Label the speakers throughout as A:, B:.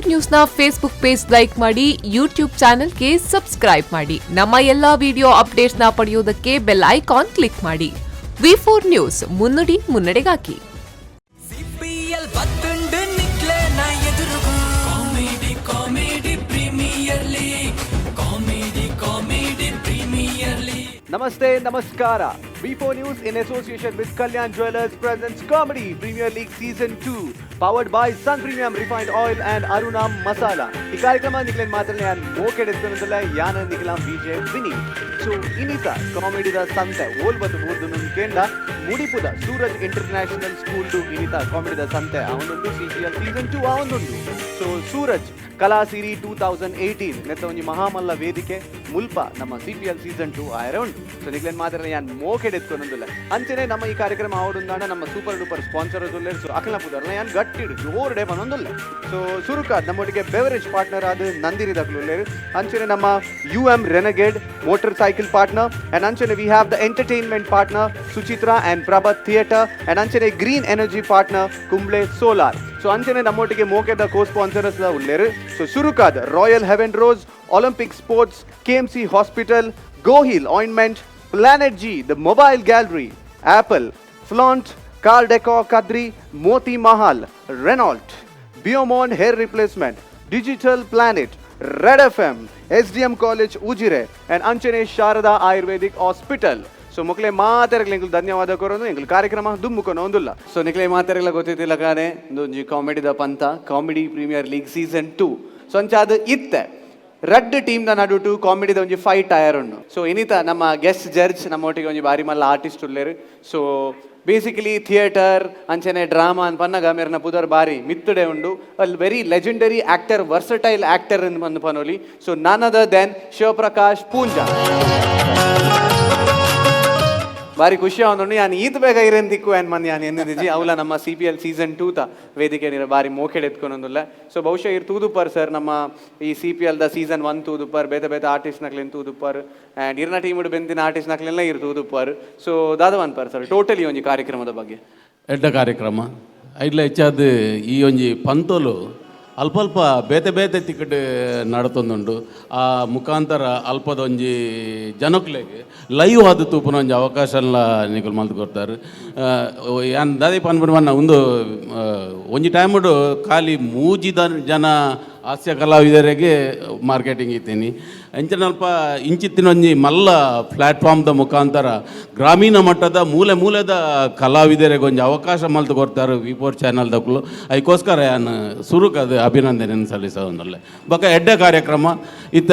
A: V4 ನ್ಯೂಸ್ನ Facebook page like ಮಾಡಿ, YouTube ಚಾನೆಲ್ಗೆ subscribe ಮಾಡಿ. ನಮ್ಮ ಎಲ್ಲಾ ವಿಡಿಯೋ ಅಪ್ಡೇಟ್ಸ್ನ ಪಡೆಯುವುದಕ್ಕೆ ಬೆಲ್ ಐಕಾನ್ ಕ್ಲಿಕ್ ಮಾಡಿ. V4 ನ್ಯೂಸ್, ಮುನ್ನುಡಿ ಮುನ್ನಡೆಗಾಗಿ.
B: Namaste, Namaskara. V4 News in association with Kalyan Jewellers presents Comedy Premier League Season 2 powered by Sun Premium Refined Oil and Arunam Masala. ಈ ಕಾರ್ಯಕ್ರಮ ನಿಖಿಲನ್ ಮಾತ್ರನೇ ನಾನು ಮೋಕೆಡೆತ್ಕೊಂಡಲ್ಲ ಯಾನ ನಿಖಿಲಾಂ ವಿಜಯ ವಿನಿ. ಸೊ ಇನ್ನಿತ ಕಾಮಿಡಿದ ಸಂತೆ ಓಲ್ಬತ್ತು ಮೂರ್ದು ಕೇಂದ್ರ ಮುಡಿಪುದ ಸೂರಜ್ ಇಂಟರ್ನ್ಯಾಷನಲ್ ಸ್ಕೂಲ್ ಡು ಇನ್ನಿತ ಕಾಮಿಡಿದ ಸಂತೆ ಅವನೊಂದು CPL Season 2 ಅವನೊಂದು. ಸೊ ಸೂರಜ್ ಕಲಾ ಸಿರಿ 2018 ನೆತ್ತ ಒಂಜಿ ಮಹಾಮಲ್ಲ ವೇದಿಕೆ ಮುಲ್ಪ ನಮ್ಮ CPL Season 2 ಆಯರೌಂಡು. ಸೊ ನಿಖಿಲನ್ ಮಾತ್ರನೇ ನಾನು ಮೋಕೆಡೆತ್ಕೊಂಡಲ್ಲ ಅಂಚನೆ ನಮ್ಮ ಈ ಕಾರ್ಯಕ್ರಮ ಆವಡುಂದಾಣ ನಮ್ಮ ಸೂಪರ್ ಡೂಪರ್ ಸ್ಪಾನ್ಸರ್ ಅದುಲ್ಲೆ. ಸೊ ಅಕಲ್ನ ಪುದರ್ನ ಯಾನ್ ಗಟ್ಟಿಡು ಜೋರ್ಡೆ ಬಂದೊಂದುಲ್ಲ. ಸೊ ಸುರುಕಾದ್ ನಮ್ಮೊಟ್ಟಿಗೆ ಬೆವರೇಜ್ ಪಾರ್ಟ್ನರ್ ಆದ ನಂದಿರಿ ದಕ್ಲುಲ್ಲೆ ಅಂಚನೆ ನಮ್ಮ UM Renegade motor cycle partner and anchene we have the entertainment partner Suchitra and Prabhat Theatre and anchene green energy partner Kumble Solar. So anchene nammottige mokeda co-sponsors la ulleru. So surukad Royal Heaven Rose, Olympic Sports, KMC Hospital, Go Heal Ointment, Planet G, the Mobile Gallery, Apple, Flaunt, Car Decor Kadri, Moti Mahal, Renault, Biomon Hair Replacement, Digital Planet, Red FM, SDM College Ujire and Anchane Sharada Ayurvedic Hospital. So ಮಕ್ಕಳೇ ಮಾತಾಡಲಿ ಎಂಗ್ಲು ಧನ್ಯವಾದ ಕೊರೋದು ಎಂಗ್ಲು ಕಾರ್ಯಕ್ರಮ ದುಮ್ಮುಕೊಂಡು ಒಂದಿಲ್ಲ. So ನಿಕ್ಲೆ ಮಾತಾಡಲ್ಲ ಗೊತ್ತಿದ್ದಿಲ್ಲ ಕಾನೆ ಒಂಜಿ ಕಾಮಿಡಿದ ಪಂತ comedy premier league Season 2. So ಅಂಚಾದ ಇತ್ತೆ ರೆಡ್ ಟೀಮ್ನ ನಡುಟು ಕಾಮಿಡಿದ ಒಂಜಿ ಫೈಟ್ ಆಯರುಂಡು. ಸೊ ಇನ್ನಿತ ನಮ್ಮ ಗೆಸ್ಟ್ ಜಡ್ಜ್ ನಮ್ಮೊಟ್ಟಿಗೆ ಒಂಜಿ ಬಾರಿ ಮಲ್ಲ ಆರ್ಟಿಸ್ಟ್ ಉಲ್ಲೇರು. ಸೊ ಬೇಸಿಕಲಿ ಥಿಯೇಟರ್ ಅಂಚನೆ ಡ್ರಾಮಾ ಅಂತ ಪನ್ನಗ ಮೇರ್ನ ಪುದರ್ ಬಾರಿ ಮಿತ್ತುಡೆ ಉಂಡು. ಅಲ್ಲಿ very legendary actor, versatile actor ಎಂದು ಬಂದು ಪನೋಲಿ. So none other than Shivaprakash Poonja. ಬಾರಿ ಖುಷಿ ಆವೊಂದುಂಡು ಯಾನ್ ಈತ್ ಬೇಗ ಇರೇನ್ ದಿಕ್ಕು ಏನ್ ಮಂದಿ ಯಾನ್ ಎನ್ನಿದಿಜಿ ಅವಲ ನಮ್ಮ CPL Season 2 ತ ವೇದಿಕೆ ನೀರ ಬಾರಿ ಮೋಕೆಡ್ ಎತ್ಕೊಂಡೊಂದುಲ್ಲ. ಸೊ ಬಹುಶಃ ಇರ್ ತೂದುಪ್ಪರ್ ಸರ್ ನಮ್ಮ ಈ CPL ದ Season 1 ತೂದುಪ್ಪರ್ ಬೇತೆ ಬೇತೆ ಆರ್ಟಿಸ್ಟ್ ನಕ್ಲೆನ್ ತೂದುಪ್ಪರ್ ಆ್ಯಂಡ್ ಇರ್ನ ಟೀಮ್ ಬೆಂತಿನ ಆರ್ಟಿಸ್ಟ್ ನಕ್ಲೆಲ್ಲ ಇರ್ ತೂದುಪ್ಪರ್. ಸೊ ದಾದವನ್ ಪರ್ ಸರ್ ಟೋಟಲಿ ಒಂಜಿ ಕಾರ್ಯಕ್ರಮದ ಬಗ್ಗೆ
C: ಎಡ್ಡ ಕಾರ್ಯಕ್ರಮ ಐಡ್ಲ ಹೆಚ್ಚಾದ ಈ ಒಂಜಿ ಪಂತೋಲು ಅಲ್ಪ ಅಲ್ಪ ಬೇತೆ ಬೇತೆ ತಿಕ್ಕಟ್ ನಡತೊಂದುಂಡು. ಆ ಮುಖಾಂತರ ಅಲ್ಪದ ಒಂಜಿ ಜನಕ್ಲೆಗೆ ಲೈವ್ ಆದ ತೂಪುನ ಒಂಜಿ ಅವಕಾಶಲ್ಲ ನಿಕುಲು ಮಲ್ತು ಕೊಡ್ತಾರೆ. ಯಾನ್ ದಾದಿ ಪನ್ಪುನ ಮನ್ನ ಒಂದು ಒಂಜಿ ಟೈಮುಡು ಖಾಲಿ ಮೂಜಿದ ಜನ ಹಾಸ್ಯ ಕಲಾವಿದರಿಗೆ ಮಾರ್ಕೆಟಿಂಗ್ ಇತ್ತೀನಿ ಅಂಚನಲ್ಪ ಇಂಚಿತ್ತಿನ ಒಂಜಿ ಮಲ್ಲ ಪ್ಲ್ಯಾಟ್ಫಾರ್ಮ್ದ ಮುಖಾಂತರ ಗ್ರಾಮೀಣ ಮಟ್ಟದ ಮೂಲೆ ಮೂಲೆದ ಕಲಾವಿದರಿಗೆ ಒಂಜಿ ಅವಕಾಶ ಮಲ್ತು ಕೊಡ್ತಾರೆ V4 ಚಾನಲ್ ದಕ್ಕಲು. ಅದಕ್ಕೋಸ್ಕರ ಯಾನು ಸುರುಕದು ಅಭಿನಂದನೆ ಸಲ್ಲಿಸೋದಲ್ಲೇ ಬೊಕ ಎಡ್ಡೆ ಕಾರ್ಯಕ್ರಮ ಇತ್ತ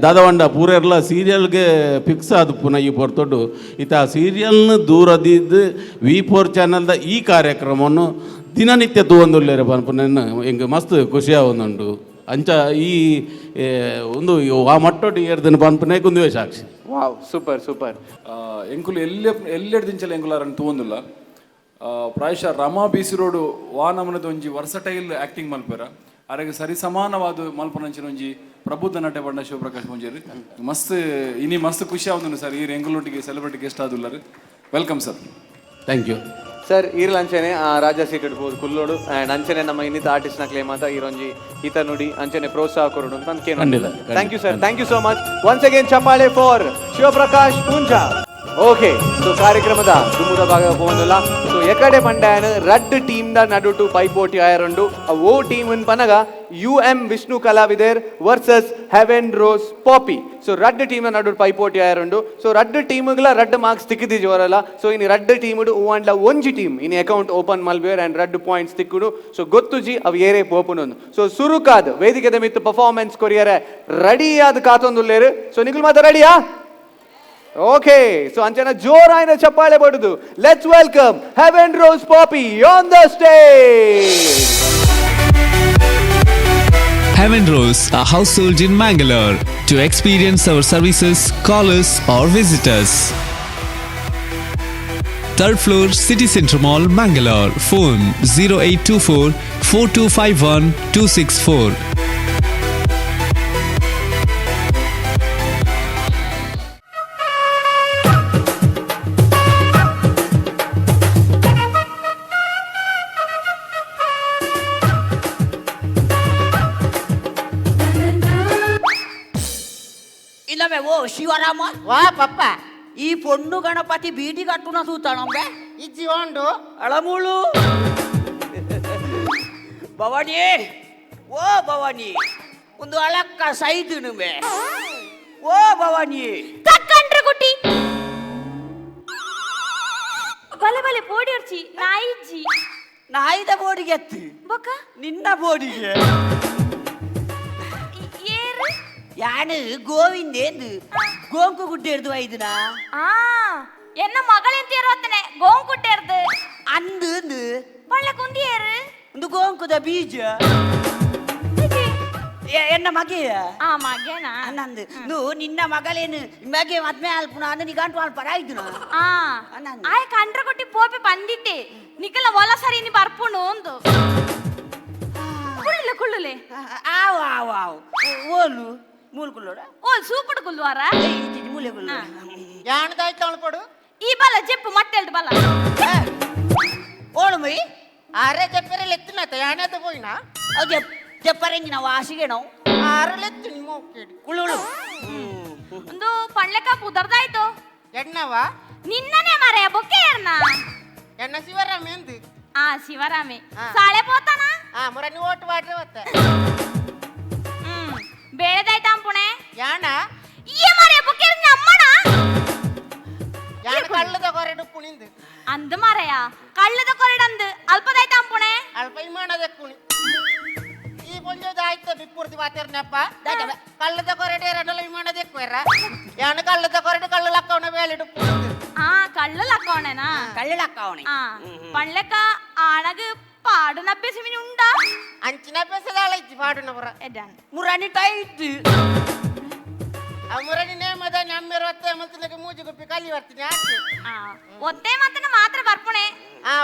C: ದಾದವಂಡ ಪೂರೆರ್ಲ ಸೀರಿಯಲ್ಗೆ ಫಿಕ್ಸ್ ಆದ ಪುನಃ ಈ ಪೊರ್ತೊಡ್ಡು ಇತ್ತ ಸೀರಿಯಲ್ನ ದೂರದಿದ್ದು V4 ಚಾನಲ್ದ ಈ ಕಾರ್ಯಕ್ರಮವನ್ನು ದಿನನಿತ್ಯ ತೂವೊಂದುಲ್ಲೇರೆ ಪನ್ಪುನ ಹಿಂಗೆ ಮಸ್ತ್ ಖುಷಿ ಆವೊಂದುಂಡು. ಅಂಚ ಈ ಒಂದು ಆ ಮಟ್ಟೊಟ್ಟು ಏರ್ದನ್ನು ಪನ್ಪುನೆ ಕುಂದುವೆ ಸಾಕ್ಷಿ.
B: Wow super super.
D: ಎಂಕುಲು ಎಲ್ಲೆಡ್ದಿಂಚಲ ಎಂಕುಲಾರನ್ನು ತೂವೊಂದುಲ್ಲ. ಪ್ರಾಯಶಃ ರಮಾ BC ರೋಡ್ ವಾನಮನದ ಒಂಜಿ ವರ್ಸಟೈಲ್ ಆಕ್ಟಿಂಗ್ ಮಲ್ಪೆರ ಅರೆಗೆ ಸರಿ ಸಮಾನವಾದ ಮಲ್ಪನಂಚಿನ ಒಂಜಿ ಪ್ರಬುದ್ಧ ನಟೆ ಬಣ್ಣ ಶಿವಪ್ರಕಾಶ್ ಮುಂಜೇರಿ ಮಸ್ತ್ ಇನಿ ಮಸ್ತ್ ಖುಷಿ ಆವೊಂದುಂಡು ಸರ್ ಈ ಎಂಕುಲೊಟ್ಟಿಗೆ ಸೆಲೆಬ್ರಿಟಿ ಗೆಸ್ಟ್ ಆದುಲ್ಲರು. Welcome sir.
C: Thank you
B: sir. ಈರ್ಲ ಅಂಚನೆ ರಾಜ ಸೀಟೆಡ್ ಬೋದು ಕುಲ್ಲೋಡು ಆ್ಯಂಡ್ ಅಂಚನೆ ನಮ್ಮ ಇನ್ನಿತ ಆರ್ಟಿಸ್ಟ್ ನ ಕ್ಲೇಮ್ ಅಂತ ಈರೊಂಜಿ ಈತ ನುಡಿ ಅಂಚನೆ ಪ್ರೋತ್ಸಾಹ ಕೊರೋಡು ಅಂತ
C: ಖಂಡಿತ.
B: Thank you sir, thank you so much. Once again ಚಪ್ಪಾಳೆ for Shivaprakash Poonja. Okay, so ಕಾರ್ಯಕ್ರಮದ ದುಮ್ಮುದ ಭಾಗ ಹೋಗಲ್ಲ. ಸೊ ಎಕಡೆ ಪಂಡಾಯನ ರಡ್ ಟೀಮ್ ದ ನಡುಟು ಪೈಪೋಟಿ ಆಯರುಂಡು. ಓ ಟೀಮ್ ಪನಗ UM ವಿಷ್ಣು ಕಲಾವಿದರ್ versus heaven rose poppy. So ರಡ್ ಟೀಮ್ ನಡು ಪೈಪೋಟಿ ಆಯರುಂಡು. ಸೊ ರಡ್ ಟೀಮ್ಗಳ ರಡ್ ಮಾರ್ಕ್ಸ್ ತಿಕ್ಕಿದಿ ಜೋರಲ್ಲ. ಸೊ ಇನ್ನು ರಡ್ ಟೀಮ್ ಅಂಡ್ಲ ಒಂಜಿ ಟೀಮ್ ಇನ್ನು ಅಕೌಂಟ್ ಓಪನ್ ಮಲ್ಬೇರ್ ಅಂಡ್ ರಡ್ ಪಾಯಿಂಟ್ಸ್ ತಿಕ್ಕುಡು. ಸೊ ಗೊತ್ತುಜಿ ಅವು ಏರೇ ಪೋಪುನೊಂದು. ಸೊ ಸುರುಕಾದ್ ವೇದಿಕೆದ ಮಿತ್ತು ಪರ್ಫಾರ್ಮೆನ್ಸ್ ಕೊರಿಯರೆ ರೆಡಿ ಆದ ಕಾತೊಂದುಲ್ಲೇರು. ಸೊ ನಿಖಿಲ್ ಮಾತ ರೆಡಿಯಾ? ಓಕೆ, ಸೊ ಅಂಚನ ಜೋರಾಯಿನ ಚಪ್ಪಾಳೆ ಬಡುದು. ಲೆಟ್ಸ್ ವೆಲ್ಕಮ್ ಹೆವೆನ್ ರೋಸ್ ಪಾಪಿ on the stage.
E: Heaven Rose, a household in Mangalore. To experience our services, call us or visit us. Third floor, City Centre Mall, Mangalore. Phone 0824 4251 264.
F: ఇల్లవే ఓ శివరామ
G: వా పప్ప
F: ఈ పొన్ను Ganapati BT కట్టున చూతానంబే
G: ఇచ్చి వండు
F: అళములు భవానీ ఓ భవానీ ಒಂದು ಅಳಕ್ಕ ಸೈದು ನಿಮೆ ಓ ಭವಾನಿ
H: ತಕ್ಕಂಡ್ರೆ ಗುಟ್ಟಿ ಬಲೆ ಬಲೆ ಪೋಡಿರ್ಚಿ ನಾಯಿಜ್ಜಿ
F: ನಾಯಿದ ಬೋಡಿಗೆ ಎತ್ತು
H: ಬೊಕ್ಕ
F: ನಿನ್ನ ಬೋಡಿಗೆ
H: ಏರು
F: ಯಾನು ಗೋವಿಂದೇಂದು ಗೋಂಕು ಗುಡ್ಡೆ ಹಿಡ್ದು ಐದನ
H: ಆ ಎನ್ನ ಮಗಳಂತ ಇರೋತ್ತನೆ ಗೋಂಕುಟ್ಟೆರ್ದು
F: ಅಂದು
H: ಪಳ್ಳ ಕುಂದಿಯೇರು
F: ಒಂದು ಗೋಂಕುದ ಬೀಜ ಎನ್ನ ಮಗೆಯ
H: ಆ ಮಗೇನಾ
F: ಅನ್ನಂದು ನೂ ನಿನ್ನ ಮಗಳೇನು ಮಗೆ ಮದ್ಮೆ ಅಲ್ಪುನ ಅಂದ ನಿಗಂಟು ಅಲ್ಪ ಆಯ್ತು
H: ಆ ಆಯ ಕಂಡ್ರೆ ಕೊಟ್ಟಿ ಪೋಪೆ ಬಂದಿದ್ದೆ ನಿಕಲ ಒಲ ಸರಿ ನೀ ಬರ್ಪುಣು ಒಂದು ಕುಳ್ಳುಲೆ ಕುಳ್ಳುಲೆ
F: ಆವು ಆವು ಆವು ಓಲು ಮೂಲ ಕುಲ್ಲೋಡ
H: ಓ ಸೂಪಡ್ ಕುಲ್ವಾರ
F: ಮೂಲೆ ಕುಲ್ಲೋಡ
G: ಯಾಣದಾಯ್ತು ಅಳ್ಕೊಡು
H: ಈ ಬಲ ಜೆಪ್ಪು ಮತ್ತೆಲ್ದು ಬಲ
F: ಓಳು ಮೈ
G: ಆರೆ చెప్పరే ఎత్తునత యానేత పోయినా
F: ಅದು చెప్పరంగి ನಾವು ಆಸಿಗೆ ನಾವು
G: ಆರಲೆತ್ತು ನಿಮ್ಮ ಒಕ್ಕೇಡಿ
F: ಕುಳುಳು
H: ಒಂದು ಪಳ್ಳೆಕ ಪುದರ್ದಾಯ್ತು
G: ಎಣ್ಣವಾ
H: ನಿನ್ನನೆ ಮರೆ ಬೊಕ್ಕೆ ಏರ್ನ
G: ಎಣ್ಣ ಶಿವರಾಮ ಎಂದು
H: ಆ ಶಿವರಾಮೆ ಸಾಳೆ ಪೋತಾನ
G: ಮುರನಿ ಓಟು ವಾಡ್ರೆ ಒತ್ತ
H: ಬೇಳೆದಾಯ್ತಾ ಅಂಪುಣೆ
G: ಯಾಣ
H: ಈ ಮರೆ ಬೊಕ್ಕೆ ಅಮ್ಮಣ
G: ಯಾಣ ಕಳ್ಳದ ಕೊರೆಡು ಪುಣಿಂದು
H: ಅಂದು ಮರೆಯ ಕಳ್ಳದ ಕೊರಡಂದು ಅಲ್ಪದಾಯ್ತಾ ಅಂಪುಣೆ
G: ಅಲ್ಪ ಇಮಾನದ ಕುಣಿ ಈ ಪೊಂಜದ ಆಯ್ತ ಬಿಪ್ಪುರ್ತಿ ವಾತಿರ್ನಪ್ಪ ಕಳ್ಳದ ಕೊರೆಡೆ ಎರಡಲ್ಲ ಇಮಾನದ ಎಕ್ವೇರ ಯಾಣ ಕಳ್ಳದ ಕೊರೆಡು ಕಳ್ಳ ಲಕ್ಕವನ ಬೇಲಿಡು ಪುಣಿಂದು
H: ആ കള്ളിലാക്കോണേനാ
F: ಕಳ್ಳಳಕ್ಕವಣೆ
H: ആ പള്ളക്ക ആണക്ക് പാടുന്ന അഭ്യസമിനുണ്ടാ
G: ಅಂಚಿನ ಬೆಸದಾಳ ಇಜ್ಜಿ ಪಾಡುನ ಬರ
H: എടാണ്
F: ಮುರಾನಿ ಟೈಟ್
G: ಆ ಮುರನಿ ನೇಮದ ನಮ್ಮೆರು ಒತ್ತೆ ಮಲ್ತಿನಕ್ಕೆ ಮೂಜಿ ಗುಪ್ಪಿ ಕಲಿ ಬರ್ತೀನಿ ಆಚೆ
H: ആ ഒത്തേ മത്തന മാത്രം ಬರ್ಪುಣೆ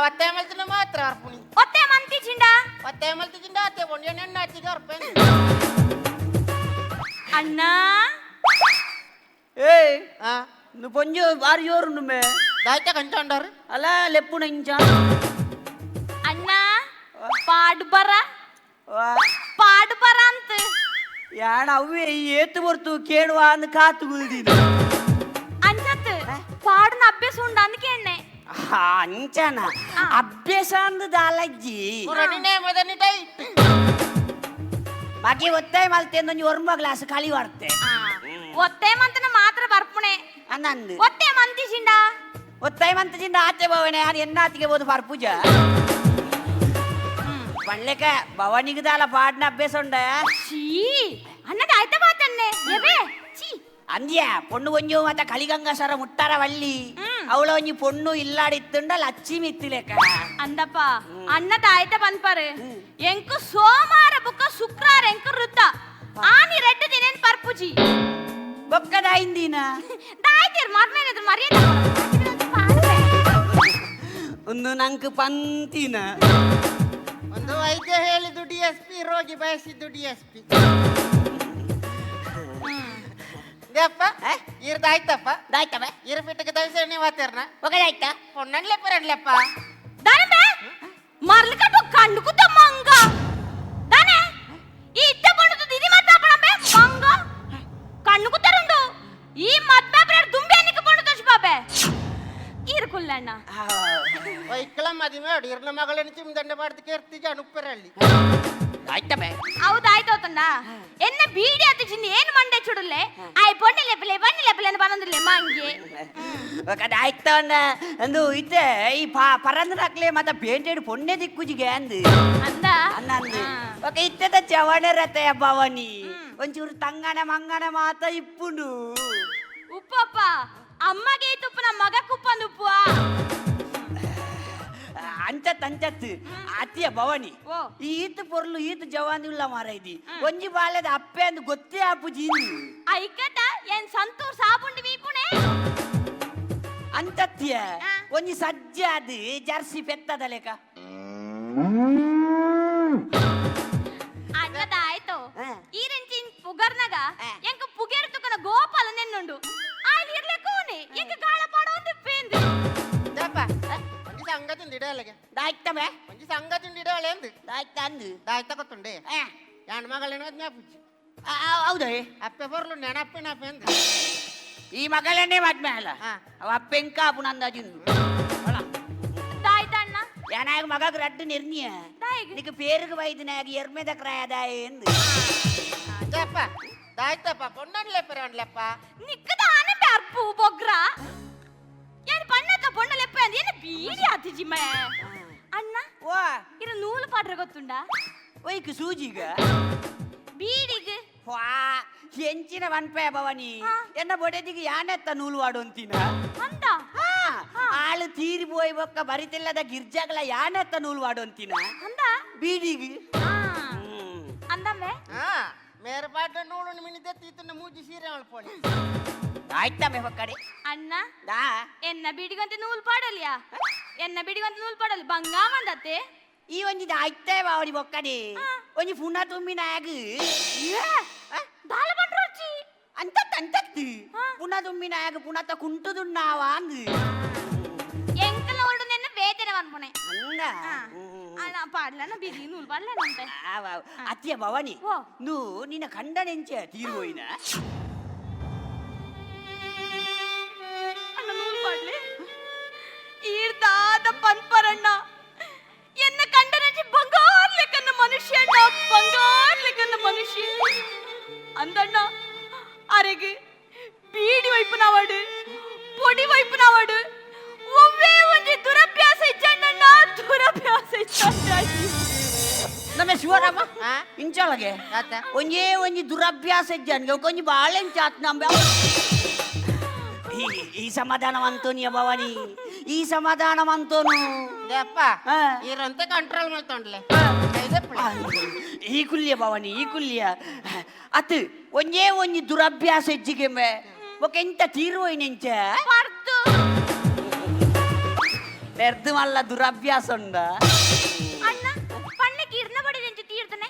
G: ಒತ್ತೆ ಮಲ್ತಿನ ಮಾತ್ರ ಅರ್ಪುಣಿ
H: ഒത്തേ ಮಂತಿ ಚಿಂಡ
G: ಒತ್ತೆ ಮಲ್ತಿಜಿಂದ ಅತ್ತೆ ಬೊಂಡೆ ನೆನ್ನ ಹಚ್ಚಿಗೆ ಅರ್ಪೇನು
H: ಅಣ್ಣ
F: ಏಯ್
G: ಆ
F: నువ్వు పొంజు వారి జోరు నువ్వే
G: దాయితే కంచండారు
F: అలా లెప్పుడు ఇంచా
H: ಅಣ್ಣ ಪಾಡು ಬರ ಪಾಡು ಬರ ಅಂತ
F: ಯಾಣ ಅವೇ ಏತು ಬರ್ತು ಕೇಳುವ ಅಂದ್ ಕಾತು ಗುಲ್ದಿನ
H: ಅಂಚತ್ ಪಾಡುನ ಅಭ್ಯಾಸ ಉಂಡು ಅಂದಕ್ಕೆ ಎಣ್ಣೆ
F: ಅಂಚನ ಅಭ್ಯಾಸ ಅಂದ್ ದಾಲಜ್ಜಿ
G: ಮುರನಿನೇ ಮೊದನಿ ಟೈಟ್
F: ಬಾಕಿ ಒತ್ತಾಯ ಮಲ್ತೆ ಒಂಜಿ ಒರ್ಮ ಗ್ಲಾಸ್ ಖಾಲಿ ಬರ್ತೆ
H: ಒತ್ತೇ ಮಂತನ ಮಾತ್ರ ಬರ್ಪುಣೆ
F: ಅನ್ನಂದು
H: ಒತ್ತೇ ಮಂತಿ ಚಿಂಡ
F: ಒತ್ತಾಯ ಮಂತದಿಂದ ಆಚೆ ಭವನೆ ಅದು ಎನ್ನಾತಿಗೆ ಬೋದು ಫಾರ್ ಪೂಜ ಪಳ್ಳೆಕ ಭವನಿಗೆ ದಾಲ ಪಾಡ್ನ ಅಭ್ಯಾಸ ಉಂಡ
H: ಛೀ ಅಣ್ಣದ ಆಯ್ತಾ ಬಾತನ್ನೆ ಎಬೆ ಛೀ
F: ಅಂದ್ಯ ಪೊಣ್ಣು ಒಂಜು ಮತ್ತ ಕಲಿಗಂಗ ಸರ ಮುಟ್ಟಾರ ವಳ್ಳಿ ಅವಳ ಒಂಜಿ ಪೊಣ್ಣು ಇಲ್ಲಾಡಿತ್ತುಂಡ ಲಚ್ಚಿಮಿ ಇತ್ತಿಲೆಕ್ಕ
H: ಅಂದಪ್ಪ ಅಣ್ಣದ ಆಯ್ತಾ ಬಂದ್ಪಾರು ಎಂಕು ಸೋಮವಾರ ಬುಕ್ಕ ಶುಕ್ರವಾರ ಎಂಕು ವೃತ್ತ ಆನಿ ರೆಡ್ಡು ದಿನೇನ್ ಪರ್ಪುಜಿ
F: ಬೊಕ್ಕದ ಹಿಂದಿನ
H: ದಾಯ್ತಿರ್ ಮರ್ಮೇನಿದ್ರು ಮರ್ಯಾದೆ
F: ಒಂದು ನಂಗೆ ಪಂತಿನ
G: ಒಂದು ವೈದ್ಯ ಹೇಳಿದ್ದು DSP ರೋಗಿ ಬಯಸಿದ್ದು DSP ದೇಪ್ಪ ಇರ್ದಾಯ್ತಪ್ಪ
F: ದಾಯ್ತವೆ
G: ಇರ್ಬಿಟ್ಟಿಗೆ ದಯಸೇನೆ ಮಾತಾರ್ನ
F: ಒಗದಾಯ್ತ
G: പൊണ്ണൻലെപ്പ രണ്ടലെപ്പ
H: దానమే మర్లికట్టు కండుకుత మంగ దానే ఈ ఇట్ట పండుత ఇది మాట్లాపడంబే మంగ కన్నుకుతరుండు ఈ మద్బే బ్రెడ్ దుంబేనికి పండుతోషి బాబే ఈరుకుల్లಣ್ಣ
G: ವೈಕಲ ಮದಿಮೆ ಇರ್ನ ಮಗಳನ್ನ ಚಿಮ್ದಂಡೆ ಮಾಡ್ತಿ ಕೇರ್ತಿಜ ಅನುಪ್ಪರಳ್ಳಿ
F: ಆಯ್ತವೆ
H: ಹೌದಾಯ್ತೋತಂಡ ಎನ್ನ ಬೀಡಿ ಹತ್ತಿಸಿಂದ ಏನು ಮಂಡೆ ಚುಡುಲ್ಲೆ ಆಯ್ ಬಣ್ಣಿ ಲೆಪ್ಪಲೆ ಬಂದಿಲ್ಲ ಮಂಗೆ
F: ಒಗದಾಯ್ತ ಅಂದು ಇತ್ತೆ ಈ ಪರಂದ್ರಾಕ್ಲೆ ಮತ್ತ ಬೇಂಟೆಡು ಪೊಣ್ಣೆ ದಿಕ್ಕುಜಿಗೆ ಅಂದು
H: ಅಂದ
F: ಅನ್ನಂದು ఒక ఇత్తద చవణ రతయ భవని ಒಂಚೂರು ತಂಗಣ ಮಂಗಣ ಮಾತ ಇಪ್ಪುಂಡು
H: ಉಪ್ಪಪ್ಪ ಅಮ್ಮಗೆ ಈ ತುಪ್ಪ ನಮ್ಮ ಮಗ ಕುಪ್ಪಂದು ಉಪ್ಪು
F: ಅಂಚತ್ ಅಂಚತ್ ಅತ್ತಿಯ ಭವನಿ
H: ಓ.
F: ಈತ ಪೊರ್ಲು ಈತ ಜವಾನಿ ಉಳ್ಳ ಮಾರೈದಿ ಒಂಜಿ ಬಾಲ್ಯದ ಅಪ್ಪೆ ಅಂದು ಗೊತ್ತೇ ಆಪುಜಿ
H: ಐಕಟ ಏನ್ ಸಂತೂರ್ ಸಾಬುಂಡಿ ಮೀಪುಣೆ
F: ಅಂಚತ್ಯ ಒಂಜಿ ಸಜ್ಜೆ ಅದು ಜರ್ಸಿ ಪೆತ್ತದ ಲೆಕ್ಕ
H: ಅನ್ನದ ಆಯ್ತು
F: ಹಾ.
H: ಈರೆಂಚಿನ್ ಪುಗರ್ನಗ
F: ಹಾ.
H: ಎಂಕ ಪುಗೇರ್ ತುಕನ ಗೋಪಾಲ ನೆನ್ನುಂಡು ಆಯ್ಲ್ ಇರ್ಲೆಕೋನೆ ಎಂಕ ಗಾಳ ಪಾಡೋಂದು ಪೇಂದು
G: ದೇಪ್ಪ ಒಂಜಿ ಸಂಗತಿ ಇಡಲೆಗೆ
F: ದಾಯ್ತವೆ
G: ಒಂಜಿ ಸಂಗತಿ ಇಡಲೆ ಎಂದು
F: ದಾಯ್ತ ಅಂದು
G: ದಾಯ್ತ ಗೊತ್ತುಂಡೆ ಯಾಣ ಮಗಳನ್ನ ಮದ್ಮೆ ಪುಜ್ಜಿ
F: ಹೌದೇ
G: ಅಪ್ಪೆ ಬರ್ಲು ನೆನಪೆ ಅಂತ
F: ಈ ಮಗಳನ್ನೇ ಮದ್ಮೆ ಅಲ್ಲ
G: ಹಾ.
F: ಅವ ಅಪ್ಪೆಂಕ ಅಪ್ಪನ ಅಂದಾಜಿಂದು
H: ದಾಯ್ತಣ್ಣ
F: ಯಾನಾಗ ಮಗಗ್ ರಡ್ಡು ನಿರ್ಣಿಯ
H: ದಾಯಿಗೆ
F: ನಿಕ್ ಪೇರುಗ ವೈದ್ಯನಾಗ ಎರ್ಮೆದ ಕ್ರಾಯದಾಯ ಎಂದು
G: ಅಪ್ಪ ದಾಯ್ತಪ್ಪ ಪೊಣ್ಣನ್ಲೆ ಪೆರವನ್ಲೆಪ್ಪ
H: നിക്കതാണ് പെർപ്പു ബൊഗ്ര ഞാൻ പണ്ണക്ക പൊണ്ണലെപ്പ ಏನು ಬೀಡಿ ಆತಿ ಜಿಮ್ಮ ಅಣ್ಣ
F: ಓ
H: ಇರ ನೂಲು ಪಾಡ್ರೆ ಗೊತ್ತುಂಡ
F: ಒಯ್ಕು ಸೂಜಿಗ
H: ಬೀಡಿಗೆ
F: ವಾ ಎಂಚಿನ ವನ್ಪೆ ಭವನಿ
H: ಹಾ.
F: ಎನ್ನ ಬೊಡೆದಿಗೆ ಯಾನೆತ್ತ ನೂಲು ವಾಡು ಅಂತೀನ
H: ಅಂದ
F: ಆಳು ತೀರಿ போய் ಬೊಕ್ಕ ಬರಿತಿಲ್ಲದ ಗಿರ್ಜಾಗಳ ಯಾನೆತ್ತ ನೂಲು ವಾಡು ಅಂತೀನ
H: ಅಂದ
F: ಬೀಡಿಗೆ
H: ಅಂದಮ್ಮೆ
G: ಹಾ ಮೇರ್ಪಾಟ ನೋಡು ಮಿನಿದೆ ತೀತನ ಮೂಜಿ ಸೀರೆ ಅಳ್ಪೋಣಿ
F: ಆಯ್ತಮ್ಮೆ ಹೊಕ್ಕಡೆ
H: ಅಣ್ಣ
F: ದಾ
H: ಎನ್ನ ಬೀಡಿಗಂತೆ ನೂಲು ಪಾಡಲಿಯಾ ಎನ್ನ ಬೀಡಿಗಂತೆ ನೂಲು ಪಾಡಲಿ ಬಂಗಾ ಮಂದತ್ತೆ
F: ಈ ಒಂಜಿದ ಆಯ್ತೇ ಬಾವಡಿ ಬೊಕ್ಕಡೆ ಒಂಜಿ ಪುಣ್ಣ ತುಂಬಿನಾಗ
H: ದಾಲ ಬಂಡ್ರೋಚಿ
F: ಅಂತತ್ತು
H: ಹಾ.
F: ಪುಣ್ಣ ತುಂಬಿನಾಗ ಪುಣತ ಕುಂಟುದುಣ್ಣಾವ ಅಂದ್
H: ಎಂಕಲ ಒಳ್ಳು ನೆನ್ನ ಬೇತನೆ ಬಂದ್ಪೊಣೆ
F: ಅಂದ
H: ಅಣ್ಣ ಪಾಡ್ಲನ ಬೀದಿ ನೂಲು ಪಾಡ್ಲೇನಂತೆ
F: ಅತ್ತಿಯ ಭವಾನಿ
H: ಓ.
F: ನೂ ನಿನ್ನ ಕಂಡನೆಂಚ ತೀರ್ಬೋಯಿನ
H: ಅಣ್ಣ ನೂಲು ಪಾಡ್ಲೆ ಈರ್ದಾದ ಪನ್ಪರಣ್ಣ ಎನ್ನ ಕಂಡನಂಚಿ ಬಂಗಾರ್ ಲೆಕ್ಕನ್ನ ಮನುಷ್ಯ ಅಣ್ಣ ಬಂಗಾರ್ ಲೆಕ್ಕನ್ನ ಮನುಷ್ಯ ಅಂದಣ್ಣ ಅರೆಗೆ ಬೀಡಿ ವೈಪುನವಾಡು పొడి వైపు నావాడు ఒవ్వే ಒಂಜಿ ದುರಭ್ಯಾಸ ಇಚ್ಚಣ್ಣ ದುರಭ್ಯಾಸ ಇಚ್ಚಣ್ಣ
F: ನಮ್ಮ ಶಿವರಾಮ
G: ಹಾ?
F: ಇಂಚೊಳಗೆ
G: ಯಾತ?
F: ಒಂಜೇ ಒಂಜಿ ದುರಭ್ಯಾಸ ಇಜ್ಜನ್ಗೆ ಒಂಜಿ ಬಾಳೆಂಚ ಆತ್ ನಂಬ ಈ ಸಮಾಧಾನವಂತೋನಿಯ ಭವಾನಿ ಈ ಸಮಾಧಾನವಂತೋನು
G: ದೇಪ್ಪ
F: ಹಾ.
G: ಇರಂತೆ ಕಂಟ್ರೋಲ್ ಮಾಡ್ತೊಂಡ್ಲೆ
F: ಈ ಕುಲ್ಯ ಭವಾನಿ ಈ ಕುಲ್ಯ ಅತ್ ಒಂಜೇ ಒಂಜಿ ದುರಭ್ಯಾಸ ಇಜ್ಜಿಗೆ ఒక ఎంత తీరువైనంచ
H: పర్దు
F: నెర్దు వల్ల దురభ్యాసం ఉందా
H: అన్న పన్నకి ఇర్నబడి నుంచి తీర్తనే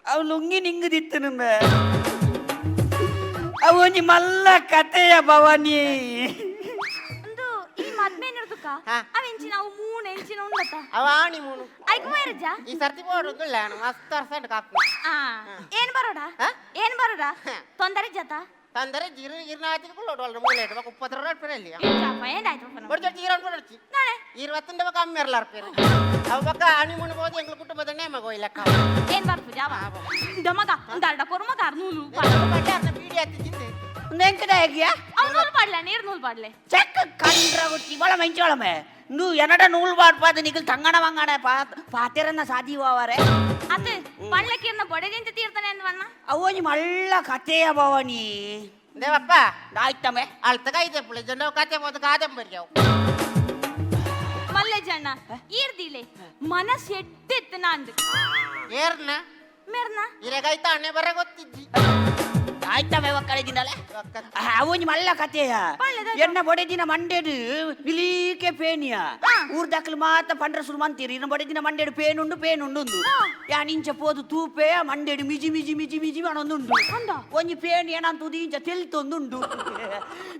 F: అవు లొంగి నింగు దిత్తును అవు నీ మల్ల కథೆಯ భవాని
H: అవించి ನಾವು ಮೂಣೆ ಎಂಚಿನ ಉಂಡತ
G: ಅವಾಣಿ ಮೂನು
H: ಐಕ ಮೈರಜ
G: ಈ ಸರ್ತಿ ಬೋಡುದು ಲ್ಯಾನು ಮಸ್ತ್ ಅರ್ಸೆಂಟ್ ಕಾಪಿ
H: ಏನ್ ಬರೋಡ ಏನ್ ಬರೋಡ ತೊಂದರೆ ಜತ
G: ತಂದರೆ ಜಿರು ಗಿರ್ನ ಹಾತಿಗೆ ಲೋಡೋಲ್ರ ಮೂಲೆ ಇಡಬೇಕು 30 ರೂಪಾಯಿ ಪೆರಲಿ
H: ಚಾಪ ಏನಾಯ್ತು
G: ಬಡ್ಜ ಜಿರನ್ ಪಡರ್ಚಿ
H: ನಾಳೆ
G: 20 ಬಕ ಅಮ್ಮೆರ್ಲಾರ್ ಪೆರ ಅವ ಬಕ ಆಣಿ ಮುನು ಬೋದು ಎಂಗ್ಲ ಕುಟ್ಟು ಬದನೆ ಮಗೋ ಇಲ್ಲಕ್ಕ
H: ಏನ್ ಬರ್ಪು ಜಾವ ದಮಗ ಒಂದರ್ಡ ಕೊರ್ಮ ಕಾರ್ನೂಲು
G: ಪಡ್ಯಾರ್ನ ಬೀಡಿ ಹತ್ತಿ ಜಿಂದೆ
F: ನೆಂಕದಾಗಿಯ
H: ಅವ್ ನೂಲು ಪಾಡ್ಲ ನೀರ್ ನೂಲು ಪಾಡ್ಲೆ
F: చెక్క కండ్రగొట్టి వాళ్ళ మంచోళమే నువ్వు ఎనడ నూలు పాడిపోతే నీకు తంగణ వంగడ పాతెరన్న సాధీవారే
H: ಅದು ಪಳ್ಳಕ್ಕಿರ್ನ ಬೊಡೆದಿಂತ ತೀರ್ತಾನೆ ಅಂದ್ವಣ್ಣ
F: ಅವನಿ ಮಳ್ಳ ಕಥೆಯ ಭವನಿ
G: ದೇವಪ್ಪ
F: ಆಯ್ತಮ್ಮೆ
G: ಅಳ್ತಗ ಇದೆ ಪುಳೆ ಜನ ಕತೆ ಬೋದು ಕಾದಂಬರಿ ಅವು
H: ಮಲ್ಲೆಜಣ್ಣ ಈರ್ದಿಲೆ ಮನಸ್ ಎಡ್ಡೆತ್ತು ನಾಂದು
G: ಏರ್ನ
H: ಮೇರ್ನ
G: ಇರೆಗೈತ ಅಣ್ಣೆ ಬರ ಗೊತ್ತಿಜ್ಜಿ
F: ಆಯ್ತಮ್ಮೆ ಒಕ್ಕಡೆ ದಿನಲೆ ಅವನಿ ಮಳ್ಳ ಕಥೆಯ ಎನ್ನ ಬೊಡೆ ದಿನ ಮಂಡೇಡು ನಿಲೀಕೆ ಪೇನಿಯ ಊರ್ ದಕ್ಕಲು ಮಾತ ಪಂಡ್ರ ಸುರು ಮಂತೀರಿ ಇನ್ನ ಬೊಡೆ ದಿನ ಮಂಡೇಡು ಪೇನುಂಡು ಯಾನಿಂಚ ಪೋದು ತೂಪೆ ಮಂಡೇಡು ಮಿಜಿ ಮಿಜಿ ಮಿಜಿ ಮಿಜಿ ಮನೊಂದುಂಡು ಒಂಜಿ ಪೇನು ಏನಂತ ಉದಿಂಚ ತೆಲ್ತೊಂದುಂಡು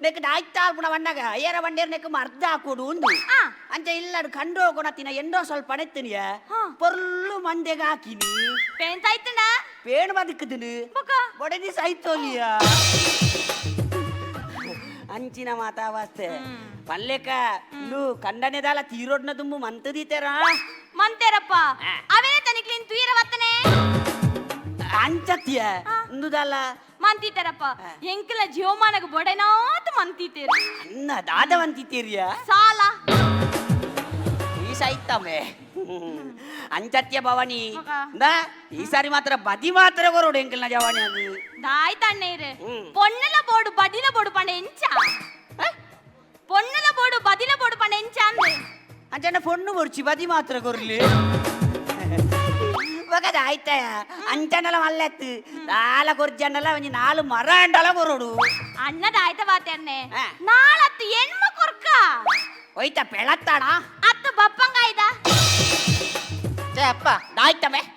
F: ನೆಕ್ ಆಯ್ತಾಲ್ಪುಣ ವಣ್ಣಗ ಏರ ಬಂಡೇರು ನೆಕ್ ಅರ್ಧ ಹಾಕೋಡು ಉಂಡು ಅಂಚ ಇಲ್ಲಡು ಕಂಡು ಕೊನತ್ತಿನ ಎಂಡೋ ಸ್ವಲ್ಪ ನೆತ್ತನಿಯ ಪೊರ್ಲು ಮಂದೆಗೆ ಹಾಕಿನಿ
H: ಪೇಂತ ಆಯ್ತಂಡ
F: ಪೇನು ಬದುಕುದಿನು ಬೊಡೆ ದಿವಸ ಆಯ್ತೋಲಿಯ ಅಂಚಿನ ಮಾತಾವಾಸ್ತೆ ಪಲ್ಲೆಕ నువ్వు కండనేదాల తీరోడ్న దుమ్ము మంతదీతేరా
H: ಮಂತೇರಪ್ಪ ಅವೇ ತನಿಕ್ಲಿನ್ ತುಯಿರ ವತ್ತನೆ
F: ಅಂಚತ್ಯ ಇಂದುದಲ್ಲ
H: ಮಂತೀತಾರಪ್ಪ ಎಂಕಲ ಜೀವಮಾನಗ ಬೊಡೆನಾತ ಮಂತೀತೇರು
F: ಅನ್ನ ದಾದವಂತಿತೀರಿಯ
H: ಸಾಲ
F: ಈ ಸಾಯ್ತಮ್ಮೆ ಅಂಚತ್ಯ ಭವಾನಿ ದ ಈಸಾರಿ ಮಾತ್ರ ಬದಿ ಮಾತ್ರ ಕೊರೋಡು ಎಂಕಲ್ನ ಜವಾನಿ ಅದು
H: దాయి తಣ್ಣేరు పొన్నల బోడు బదిల బోడు పండ ఎంచా పొన్నల బోడు బదిల బోడు పండ ఎంచా అంది
F: ಅಂಚನ ಪೊಣ್ಣು ಬರ್ಚಿ ಬದಿ ಮಾತ್ರ ಕೊರ್ಲಿ ఒకది ಆಯ್ತಯ ಅಂಚನಲ ಮಲ್ಲೆತ್ತು ನಾಲ ಕೊರ್ಜನ್ನಲ ಒಂಜಿ ನಾಲು ಮರ ಅಂಡಲ ಕೊರೋಡು
H: అన్నది అయితే వాతేన్నే నాళత్తు ఎన్మ కొర్క
F: ಒಯ್ತ ಪೆಳತ್ತಾಣ
H: అత్త బప్పంగా ఇదా
G: ಅಪ್ಪ
F: ಆಯ್ತಮ್ಮೆ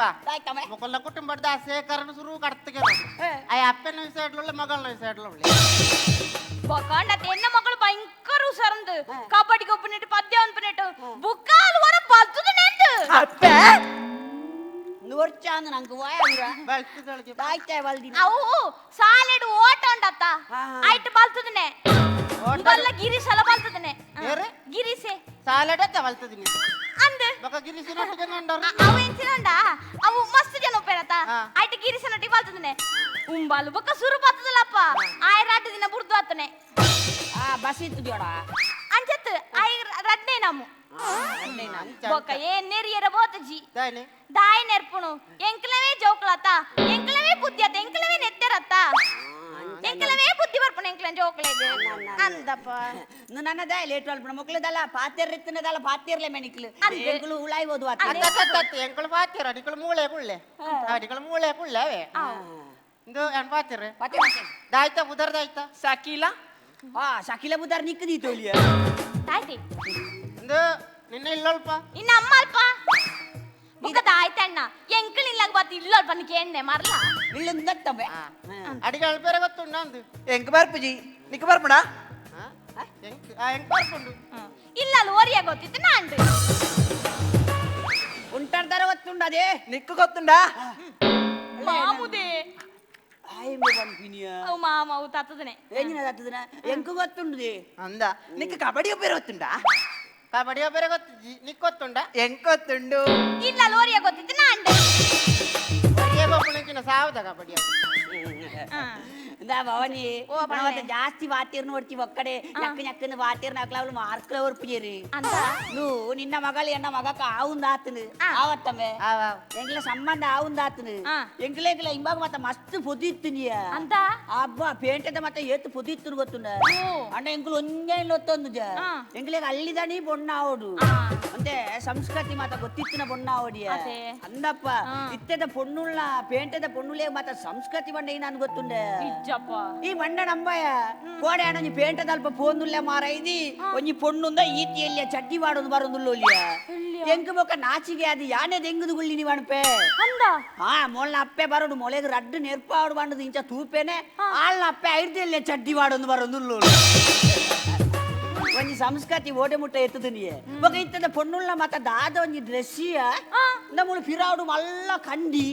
G: ಅಪ್ಪ ಮೊಕಲ್ನ ಕುಟುಂಬದ ಸೇಕರಣ ಶುರು ಕಡ್ತಗೆ ಆ ಅಪ್ಪನ ಸೈಡ್ലുള്ള ಮಗಳನ ಸೈಡ್ലുള്ള
H: ಬಕಾಂಡ ಎನ್ನ ಮಗಳು ಭಯಂಕರ ಹುಷಾರಂದು ಕಬಡ್ಡಿ ಗೊಬ್ಬನಿಟ್ಟು ಪದ್ಯ ಅನ್ಪನಿಟ್ಟು ಬುಕ್ಕಾಲು ವರ ಬಲ್ತದ ನೆಂದು
F: ಅಪ್ಪೆ ನೋಡ್ಚಾಂದ ನಂಗೆ ವಾಯಂದ್ರ
G: ಬಲ್ತದೊಳಗೆ
F: ಆಯ್ತಾ ಬಲ್ದಿ
H: ಅವು ಸಾಲೆಡು ಓಟ ಉಂಡತ್ತ ಆಯ್ತು ಬಲ್ತದನೆ ಬಲ್ಲ ಗಿರಿಸಲ ಬಲ್ತದನೆ ಗಿರಿಸೆ
G: ಸಾಲಡತ್ತ ಬಲ್ತದಿನಿ
H: ಅಂದ
G: ಬಕ ಗಿರಿಸಿನೊಟ್ಟಿಗೆ ನಂಡರು
H: ಅವು ಎಂಚಿನಂಡ ಅವು ಮಸ್ತ್ ಜನ ಉಪ್ಪೇರತ ಆಯ್ತು ಗಿರಿಸನೊಟ್ಟಿಗೆ ಬಲ್ತದನೆ ಉಂಬಾಲು ಬೊಕ್ಕ ಸುರು ಬತ್ತದಲ್ಲಪ್ಪ ಆಯ್ರಾಟ ದಿನ ಬುರ್ದು ಆತನೆ
F: ಬಸ್ ಇತ್ತು ಜೋಡ
H: ಅಂಚತ್ ಆಯ್ ರಡ್ಡೆ ನಮ್ಮು ಬೊಕ್ಕ ಏನ್ ನೆರಿಯರ ಬೋತಜಿ
G: ದಾಯ್ನೆ
H: ದಾಯಿ ನೆರ್ಪುಣು ಎಂಕಲವೇ ಜೋಕ್ಲತ್ತ ಎಂಕಲವೇ ಬುದ್ಧಿ ಅತ್ತ ಎಂಕಲವೇ ನೆತ್ತೆರತ್ತ ಎಂಕಲವೇ ಬುದ್ಧಿ ಬರ್ಪುಣ ಎಂಕಲ ಜೋಕ್ಲೆಗೆ ಅಂದಪ್ಪ
F: ನನ್ನ ದಾಯ ಲೇಟ್ ಅಲ್ಪಣ ಮಕ್ಕಳದಲ್ಲ ಪಾತ್ಯರ್ ಇತ್ತನದಲ್ಲ ಪಾತ್ಯರ್ಲೆ ಮೆಣಿಕ್ಲು ಎಂಕಲು ಉಳಾಯಿ ಓದು
G: ಎಂಕಳು ಪಾತಿರ ನಿಕಳು ಮೂಳೆ ಕುಳ್ಳೆ ನಿಕಳು ಮೂಳೆ ಕುಳ್ಳೆ ಅವೇ ಇದು ಎನ್ ಪಾತಿರ ದಾಯ್ತ ಬುಧರ್ ದಾಯ್ತ
F: ಸಾಕಿಲ್ಲ ಶಾಕಿಲ ಬುದಾರ್ ನಿಕ್ಕದಿ ತೋಲಿಯ
H: ತಾಯ್ತಿ
G: ಇದು ನಿನ್ನ ಇಲ್ಲಲ್ಪ
H: ಇನ್ನ ಅಮ್ಮ ಅಲ್ಪ ಬುಕ್ಕ ತಾಯ್ತಣ್ಣ ಎಂಕಲಿಲ್ಲಾಗ ಬತ್ತ ಇಲ್ಲಲ್ಪ ನಿಕ್ಕೆ ಎಣ್ಣೆ ಮರ್ಲ
F: ಇಲ್ಲಂದತ್ತವೆ
G: ಅಡಿಗೆ ಅಳ್ಬೇರೆ ಗೊತ್ತುಂಡ ಅಂದು
F: ಎಂಕ ಬರ್ಪುಜಿ ನಿಕ್ಕ ಬರ್ಪುಡ
G: ಎಂಕ್ ಬರ್ಕೊಂಡು
H: ಇಲ್ಲ ಅಲ್ಲಿ ಓರಿಯ ಗೊತ್ತಿತ್ತು ನಾಂಡು
F: ಉಂಟಾಡ್ತಾರ ಗೊತ್ತುಂಡ ಅದೇ
G: ನಿಕ್ಕು ಗೊತ್ತುಂಡ
H: ಮಾಮುದೆ
F: ಆಯ್ಮೆ ಬಂಪಿನಿಯ
H: ಅವು ಮಾಮ ಅವು ತತ್ತದನೆ
F: ಏನಿನ ತತ್ತದನ ಎಂಕ ಗೊತ್ತುಂಡುದೆ
G: ಅಂದ
F: ನಿಕ್ಕ ಕಬಡ್ಡಿ ಒಬ್ಬರು ಗೊತ್ತುಂಡ
G: ಕಬಡ್ಡಿ ಒಬ್ಬರೆ ಗೊತ್ತು ನಿಕ್ ಗೊತ್ತುಂಡ
F: ಎಂಕ ಗೊತ್ತುಂಡು
H: ಇಲ್ಲ ಅಲ್ಲಿ ಓರಿಯ ಗೊತ್ತಿತ್ತು ನಾಂಡು
G: ಒಬ್ಬನಿಕಿನ ಸಾವುದ ಕಬಡ್ಡಿ
F: ಭವನಿ ಜಾಸ್ತಿ ವಾತಿರ್ ನೋಡ್ತಿ ಒಕ್ಕಡೆ ನಕ್ಕ ನಕ್ಕನ ವಾತಿರ್ ನಕ್ಲಾವ್ಲು ಮಾರ್ಕ್ಲ ಒರ್ಪಿಯರಿ
H: ಅಂತ
F: నువ్వు నిన్న మగలు ఎన్న మగక ఆవుందాతును ఆవత్తమే ఎంకల సంబంధ ఆవుందాతును ఎంకలేకల ఇంబాక మత మస్తు పొదిత్తునియ
H: ಅಂತ
F: అబ్బా పేంటద మత ఏతు పొదిత్తును గొత్తుండ అంటే ఎంకులు ఒంగైలు వస్తుంది ఎంకలేక అల్లిదని పొన్నావుడు అంటే సంస్కృతి మత గొత్తిత్తున పొన్నావుడియ అందప్ప ఇత్తದ పొన్నుల పేంటದ పొన్నులే మత సంస్కృతి వండ ನಾನು ಗೊತ್ತುಂಡೆ ಈ ಮಂಡ ನಂಬಯ ಕೋಡೆ ಅಣ್ಣ ಪೇಂಟದ ಅಲ್ಪ ಪೋಂದುಲ್ಲೆ ಮಾರೈದಿ ಒಂಜಿ ಪೊಣ್ಣುಂದ ಈತಿಯಲ್ಲಿ ಚಡ್ಡಿ ಮಾಡೋದು ಬರೋದುಲ್ಲೋಲಿಯ ಎಂಕ ಬೊಕ್ಕ ನಾಚಿಗೆ ಅದು ಯಾನೆ ದೆಂಗುದು ಗುಳ್ಳಿ ನೀವು ಅಣಪೆ
H: ಅಂದ
F: ಮೊಳ್ಳ ಅಪ್ಪೆ ಬರೋಡು ಮೊಳೆಗೆ ರಡ್ಡು ನೆರ್ಪಾಡು ಬಂಡದು ಇಂಚ ತೂಪೇನೆ ಆಳ್ನ ಅಪ್ಪೆ ಐರ್ದಿಯಲ್ಲೇ ಚಡ್ಡಿ ಮಾಡೋದು ಬರೋದುಲ್ಲೋ ಒಂಜಿ ಸಂಸ್ಕೃತಿ ಓಟೆ ಮುಟ್ಟ ಎತ್ತದ ನೀ ಬೊಕ ಇತ್ತದ ಪೊಣ್ಣುಳ್ಳ ಮತ್ತ ದಾದ ಒಂಜಿ ಡ್ರೆಸ್ಸಿಯ ನಮ್ಮಳು ಫಿರಾಡು ಮಲ್ಲ ಕಂಡಿ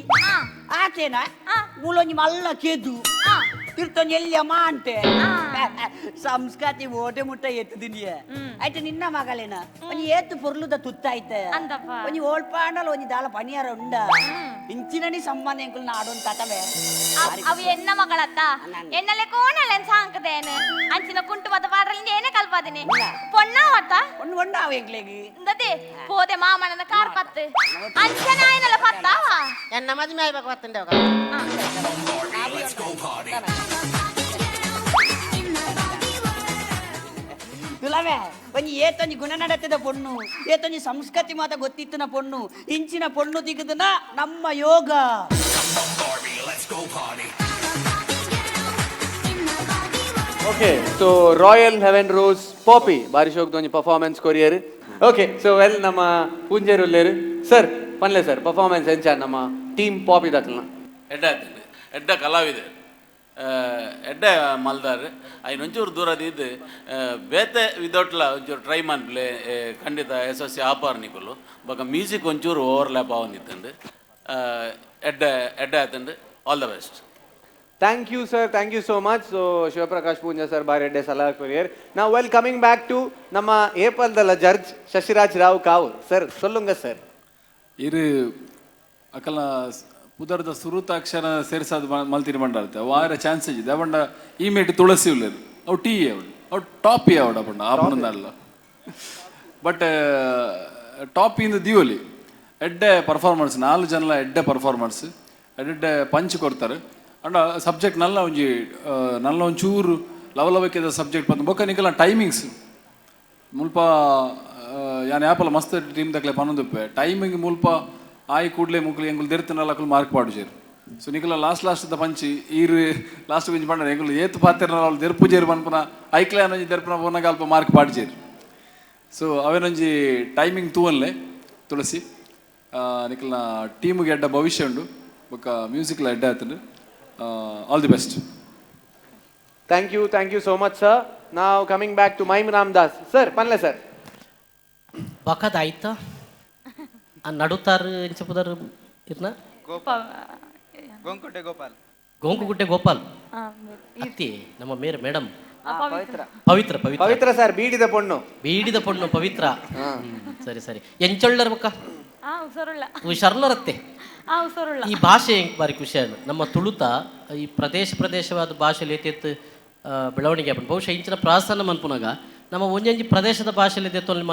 F: ಆತೇನ ಮೂಲೊಂಜಿ ಮಲ್ಲ ಕೆದು ತಿರ್ತೊಂಜಿ ಎಲ್ಲಿ ಅಮ್ಮ ಅಂತೆ ಸಂಸ್ಕೃತಿ ಓಟೆ ಮುಟ್ಟ ಎತ್ತದ ನೀ ಆಯ್ತು ನಿನ್ನ ಮಗಳೇನ ಒಂಜಿ ಏತು ಪೊರ್ಲುದ ತುತ್ತಾಯ್ತ ಒಂಜಿ ಓಳ್ಪಾಂಡಲ ಒಂಜಿ ದಾಲ ಪಣಿಯಾರ ಉಂಡ ಇಂಚಿನನಿ ಸಂಬಂಧ ಎಂಕುಲು ನಾಡೊಂದು ತಟವೆ
H: ಅವು ಎನ್ನ ಮಗಳತ್ತ ಎನ್ನಲೆ ಕೋಣಲೆನ್ ಸಾಂಕದೇನು ಅಂಚಿನ ಕುಂಟು ಮತ ಪಾಡ್ರಲ್ಲಿ ಏನೇ ಕಲ್ಪದಿನಿ ಪೊಣ್ಣಾವತ್ತ
F: ಒಂದು ಒಂಡಾವ ಎಂಕ್ಲೆಗಿ
H: ಇಂದತೆ ಪೋದೆ ಮಾಮನನ ಕಾರ್ ಪತ್ತು ಅಂಚನ ಆಯ್ನಲ್ಲ ಪತ್ತಾವ
G: ಎನ್ನ ಮದುವೆ ಆಗ್ಬೇಕು ಬತ್ತಂಡೆ
F: ತುಲವೇ ಒಂಜಿ ಏತೊಂಜಿ ಗುಣ ನಡತೆದ ಪೊಣ್ಣು ಏತೊಂಜಿ ಸಂಸ್ಕೃತಿ ಮಾತ ಗೊತ್ತಿತ್ತಿನ ಪೊಣ್ಣು ಇಂಚಿನ ಪೊಣ್ಣು ದಿಗದನ ನಮ್ಮ ಯೋಗ
B: okay so royal heaven rose poppy ಬಾರಿ ಶೋಕ್ದ ಒಂಜಿ ಪರ್ಫಾರ್ಮೆನ್ಸ್ ಕೊರಿಯರ್ ಓಕೆ ಸೊ ವೆಲ್ ನಮ್ಮ ಪೂಂಜೇರು ಉಲ್ಲೇರು ಸರ್ ಪನ್ಲೆ ಸರ್ ಪರ್ಫಾರ್ಮೆನ್ಸ್ ಎಂಚ ನಮ್ಮ ಟೀಮ್ ಪಾಪಿ ದಕ್ಲನ
C: ಎಡ್ಡ ಕಲಾವಿದೆ ಎಡ್ಡೆ ಮಲ್ದಾರ್ ಐನ್ ಒಂಚೂರು ದೂರದಿದ್ದು ಬೇತೆ ವಿದೌಟ್ಲ ಒಂಚೂರು ಟ್ರೈ ಮನ್ಪ್ಲೆ ಖಂಡಿತ ಯಶಸ್ವಿ ಆಪಾರ್ನಿಕಲು ಬೊಕ ಮ್ಯೂಸಿಕ್ ಒಂಚೂರು ಓವರ್ಲ್ಯಾಪ್ ಆವೊಂದಿತ್ತಂಡು ಎಡ್ಡೆ ಆತಂಡು all the best
B: thank you sir thank you so much so Shivaprakash Poonja sir ಬಾರಿ ಎಡ್ಡೆ ಸಲಹಾ ಕೊರಿಯರ್ ನಾವು ವೆಲ್ ಕಮಿಂಗ್ ಬ್ಯಾಕ್ ಟು ನಮ್ಮ ಏಪಲ್ದಲ್ಲ ಜಡ್ಜ್ ಶಶಿರಾಜ್ ರಾವ್ ಕಾವೂರ್ ಸರ್ ಸೊಲ್ಲುಂಗ ಸರ್
D: ಇರು ಅಕಲ ಪುದರ್ದ ಸುರುತಾಕ್ಷರ ಸೇರಿಸಾದ ಮಲ್ತಿರಿ ಬಂಡಾರ್ತೆ ವಾರ ಚಾನ್ಸ್ ಇದೆ ಅವಂಡ ಈ ಮೇಟ್ ತುಳಸಿ ಉಳ್ಳರು ಅವು ಟೀ ಅವಡು ಅವು ಟಾಪ್ ಅವಡ ಅಪ್ಪಂಡ ಆಪಣದಲ್ಲ ಬಟ್ ಟಾಪ್ ಇಂದ ದಿವಲಿ ಎಡ್ಡೆ ಪರ್ಫಾರ್ಮೆನ್ಸ್ 4 ಜನಲ ಎಡ್ಡೆ ಪರ್ಫಾರ್ಮೆನ್ಸ್ ಎಡ್ಡೆ ಪಂಚ್ ಕೊಡ್ತಾರೆ ಅಂಡ ಸಬ್ಜೆಕ್ಟ್ ನಲ್ಲ ಒಂಜಿ ನಲ್ಲ ಒಂಚೂರು ಲವಲವಿಕೆದ ಸಬ್ಜೆಕ್ಟ್ ಬಂದು ಬೊಕ್ಕ ನಿಕಲ ಟೈಮಿಂಗ್ಸ್ ಮುಲ್ಪ ಯಾನ್ ಆ್ಯಪಲ್ಲ ಮಸ್ತ್ ಟೀಮ್ ದಕ್ಲೆ ಪನ್ನೊಂದುಪ್ಪೆ ಟೈಮಿಂಗ್ ಮುಲ್ಪ ಆಯ್ ಕೂಡ್ಲೆ ಮುಕ್ಲಿ ಎಂಗುಲು ದೆರ್ತನಲ್ಲ ಮಾರ್ಕ್ ಪಾಡುಜೇರು ಸೊ ನಿಕಲ ಲಾಸ್ಟ್ ದ ಪಂಚಿ ಈರು ಲಾಸ್ಟ್ ಬೆಂಚ್ ಪಂಡ ಎಂಗುಲು ಏತು ಪಾತಿರ್ನ ಅವ್ಳು ದೆರ್ಪುಜೇರು ಪನ್ಪುನ ಐಕ್ಲೆ ಅನ್ನೊಂಜಿ ದೆರ್ಪುನ ಪೋನಾಗ ಅಲ್ಪ ಮಾರ್ಕ್ ಪಾಡ್ಜೇರು ಸೊ ಅವೇನೊಂಜಿ ಟೈಮಿಂಗ್ ತೂವನ್ಲೆ ತುಳಸಿ ನಿಖಲ್ನ ಟೀಮ್ಗೆ ಎಡ್ಡ ಭವಿಷ್ಯ ಉಂಡು ಬೊಕ್ಕ ಮ್ಯೂಸಿಕ್ಲ ಎಡ್ಡ ಆತನು all the best.
B: Thank you so much, sir. Now coming back to Maim Ramdas. Sir, panle sir.
I: ಬಕದಾಯ್ತ ನಡುತ್ತಾರು ಏನು చెప్పದಾರು ಇರ್ನ ಗೋಂಕುಗುಟ್ಟೆ ಗೋಪಾಲ್ ಅತ್ತಿ ನಮ್ಮ ಮೇಡಮ್ ಪವಿತ್ರ
B: ಪವಿತ್ರ ಸರ್, ಬೀಡಿದ ಪೊಣ್ಣು
I: ಪವಿತ್ರ. ಸರಿ ಎಂಚೊಳ್ಳರ ಬಕ್ಕ ಹುಷಾರ್ಲರತ್ತೆ. ಈ ಭಾಷೆ ಬಾರಿ ಖುಷಿ ಆಯ್ತು. ನಮ್ಮ ತುಳುತ ಈ ಪ್ರದೇಶವಾದ ಭಾಷೆಯಲ್ಲಿ ಎತ್ತೆತ್ತು ಬೆಳವಣಿಗೆ ಆಪನ್ ಬಹುಶಃ ಇಂಚಿನ ಪ್ರಾಸನ್ನ ಮನ್ಪುನಾಗ ನಮ್ಮ ಒಂಜಿ ಪ್ರದೇಶದ ಭಾಷೆಯಲ್ಲಿ ಎತ್ತೊಲ್ಲಿ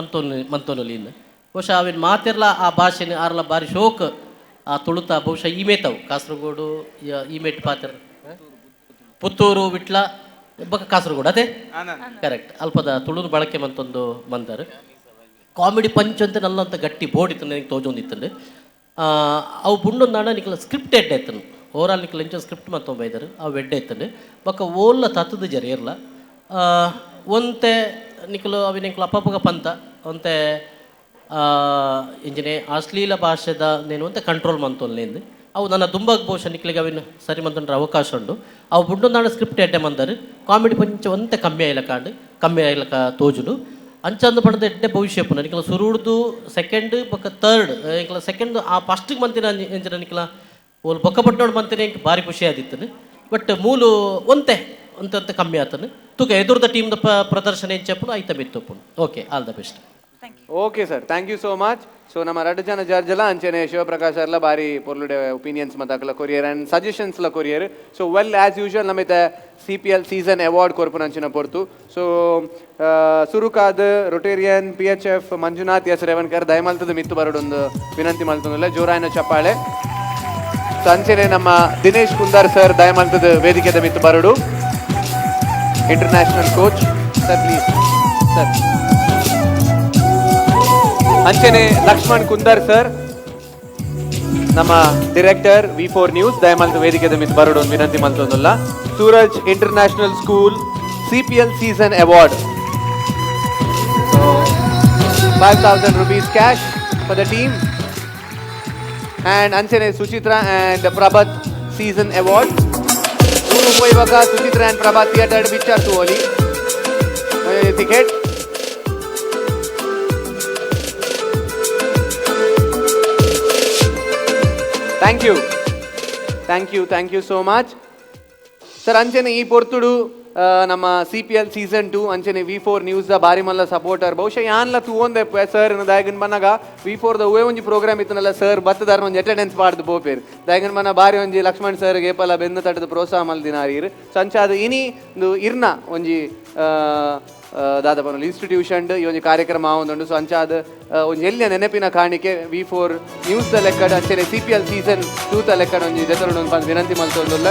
I: ಮಂತೋನಲ್ಲಿ ಇನ್ನು ಬಹುಶಃ ಅವಿನ ಮಾತಿರ್ಲ ಆ ಭಾಷೆನ ಆರ್ಲ ಬಾರಿ ಶೋಕ್ ಆ ತುಳುತ ಬಹುಶಃ ಈಮೇತವು ಕಾಸರಗೋಡು ಈಮೇಟ್ ಪಾತ್ರ ಪುತ್ತೂರು ವಿಟ್ಲ ಬಕ್ಕ ಕಾಸರಗೋಡು ಅದೇ ಕರೆಕ್ಟ್ ಅಲ್ಪದ ತುಳುನು ಬಳಕೆ ಮಂತೊಂದು ಮಂದರು ಕಾಮಿಡಿ ಪಂಚ್ ಅಂತ ನಲ್ಲಂತ ಗಟ್ಟಿ ಬೋರ್ಡ್ ಇತ್ತು ನನಗೆ ತೋಜೊಂದಿತ್ತಂಡು ಅವು ಬುಂಡೊಂದಾಣ ನಿಕ್ಲ ಸ್ಕ್ರಿಪ್ಟ್ ಎಡ್ಡೆ ಇತ್ತನು ಓವರಾಲ್ ನಿಕ್ಲ ಎಂಚ ಸ್ಕ್ರಿಪ್ಟ್ ಮತ್ತೊಂಬೈದರು ಅವು ಎಡ್ಡೆ ಇತ್ತಂಡು ಬಕ್ಕ ಓಲ್ಲ ತತ್ತದ ಜರ ಇರಲ್ಲ ಒಂತೆ ನಿಕ್ಲು ಅವಿ ನಿಕ್ಲು ಅಪ್ಪಗ ಪಂತ ಒಂತೆ ಇಂಜಿನೆ ಅಶ್ಲೀಲ ಭಾಷೆದ ನೇನು ಅಂತ ಕಂಟ್ರೋಲ್ ಮಂತೊಲ್ಲೇಂದು ಅವು ನನ್ನ ದುಂಬಗ್ ಬಹುಶಃ ನಿಕ್ಲಿಗೆ ಅವಿನ ಸರಿ ಮಂತಂಡ್ರೆ ಅವಕಾಶ ಉಂಡು ಅವು ಬುಂಡೊಂದಾಣ ಸ್ಕ್ರಿಪ್ಟ್ ಎಡ್ಡೆ ಮಂದರು ಕಾಮಿಡಿ ಪಂಚ ಒಂತೆ ಕಮ್ಮಿ ಆಯ್ಲಕ ತೋಜುಡು ಅಂಚಂದು ಪಡೆದ ಎಡ್ಡೆ ಭವಿಷ್ಯ ಪುನಃ ನಿಕ್ಲ ಸುರುಡ್ದು ಸೆಕೆಂಡ್ ಬೊಕ್ಕ ತರ್ಡ್ ನಿಕ್ಲ ಸೆಕೆಂಡ್ ಆ ಫಸ್ಟಿಗೆ ಮಂತಿನ ಎಂಚಿನ ನಿಕ್ಲ ಓಲ್ ಬೊಕ್ಕ ಪಟ್ಟೋಡು ಮಂತಿನ ಇಂಕ ಭಾರಿ ಖುಷಿ ಆದಿತ್ತನು ಬಟ್ ಮೂಲು ಒಂತೆ ಕಮ್ಮಿ ಆತನು ತೂಕ ಎದುರ್ದ ಟೀಮ್ದ ಪ್ರದರ್ಶನ ಎಂಚಪ್ಪು ಐತ ಬಿತ್ತಪ್ಪು. Okay, all the best.
B: Okay sir, thank you so much. So ನಮ್ಮ 2 ಜನ ಜಡ್ಜ್ ಅಂಚೆನೆ ಶಿವಪ್ರಕಾಶ್ ಎಲ್ಲ ಬಾರಿ ಪೊರ್ಲುಡೆ ಒಪಿನಿಯನ್ಸ್ ಮತ್ತಾಕಲ ಕೊರಿಯರ್ ಆ್ಯಂಡ್ ಸಜೆಷನ್ಸ್ಲ ಕೊರಿಯರ್. ಸೊ ವೆಲ್ ಆ್ಯಸ್ ಯೂಶುವಲ್ ನಮಿತ CPL ಸೀಸನ್ ಅವಾರ್ಡ್ ಕೊರ್ಪುನ ಅಂಚಿನ ಪೊರ್ತು. ಸೊ ಸುರುಕಾದ Rotarian PHF Manjunath S Revankar ದಯಮಲ್ತದ ಮಿತ್ತು ಬರಡೊಂದು ವಿನಂತಿ ಮಲ್ತೊಂದಿಲ್ಲ ಜೋರಾಯನ ಚಪ್ಪಾಳೆ. ಸೊ ಅಂಚೆನೆ ನಮ್ಮ ದಿನೇಶ್ ಕುಂದಾರ್ ಸರ್ ದಯಮಲ್ತದ ವೇದಿಕೆದ ಮಿತ್ತು ಬರಡು international coach sir please sir. ಅಂಚೆನೆ ಲಕ್ಷ್ಮಣ್ ಕುಂದರ್ ಸರ್ ನಮ್ಮ ಡೈರೆಕ್ಟರ್ V4 ನ್ಯೂಸ್ ದಯಮಲ್ತ ವೇದಿಕೆದ ಮಿತ್ ಬರೋಡು ಒಂದು ವಿನಂತಿ ಮಲ್ತೊಂದುಲ್ಲ. Suraj international school CPL season award 5,000 rupees cash for the team and ಅಂಚೆನೆ Suchitra and Prabhat season award ಉಪಯೋಗ ಸುಚಿತ್ರಾ and ಪ್ರಭತ್ ಥಿಯೇಟರ್ ವಿಚಾರ್ ತುವಲಿ ticket. Thank you so much sir. ಅಂಚೆನೆ ಈ ಪೊರ್ತುಡು ನಮ್ಮ CPL ಸೀಸನ್ 2 ಅಂಚೆನೆ V4 ನ್ಯೂಸ್ ದ ಬಾರಿ ಮಲ್ಲ ಸಪೋರ್ಟರ್ ಬಹುಶಃ ಯಾನ್ಲ ತೂಂದೆ ಸರ್ ದಾಯಗನ್ ಬನ್ನಾಗ V4 ದ ಉವೆ ಒಂಜಿ ಪ್ರೋಗ್ರಾಮ್ ಇತ್ತನಲ್ಲ ಸರ್ ಬತ್ತದಾರ ಒಂಜಿ ಅಟೆಂಡೆನ್ಸ್ ಪಾಡ್ದು ಬೋಪೇರ್ ದಾಯಗನ್ ಬನ್ನ ಬಾರಿ ಒಂಜಿ ಲಕ್ಷ್ಮಣ್ ಸರ್ ಗೇಪಲ ಬೆನ್ನ ತಟ್ಟದ ಪ್ರೋತ್ಸಾಹ ಮಲ್ದಿನಾರೀರ್. ಸಂಚಾದ ಇನಿ ಇರ್ನ ಒಂಜಿ ದಾದಾಪನ ಇನ್ಸ್ಟಿಟ್ಯೂಷನ್ ಈ ಒಂದು ಕಾರ್ಯಕ್ರಮ ಆವೊಂದುಂಡು. ಸೊ ಅಂಚಾದ ಒಂದು ಎಲ್ಲಿಯ ನೆನಪಿನ ಕಾಣಿಕೆ V4 ನ್ಯೂಸ್ ದ ಲೆಕ್ಕಡ ಅಂಚೆನೆ CPL ಸೀಸನ್ 2 ದ ಲೆಕ್ಕಡ ಒಂಜಿ ದೆತರೊಂದು ಬಂದು ವಿನಂತಿ ಮಲ್ತೊಂದುಲ್ಲ.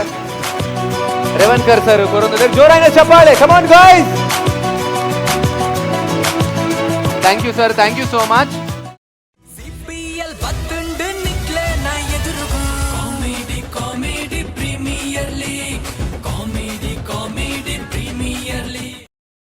B: ರೇವಣ್ಕರ್ ಸರ್ ಕೊರೊಂದು ಜೋರಾಯಿನ ಚಪ್ಪಾಳೆ. Come on guys. Thank you sir, thank you so much.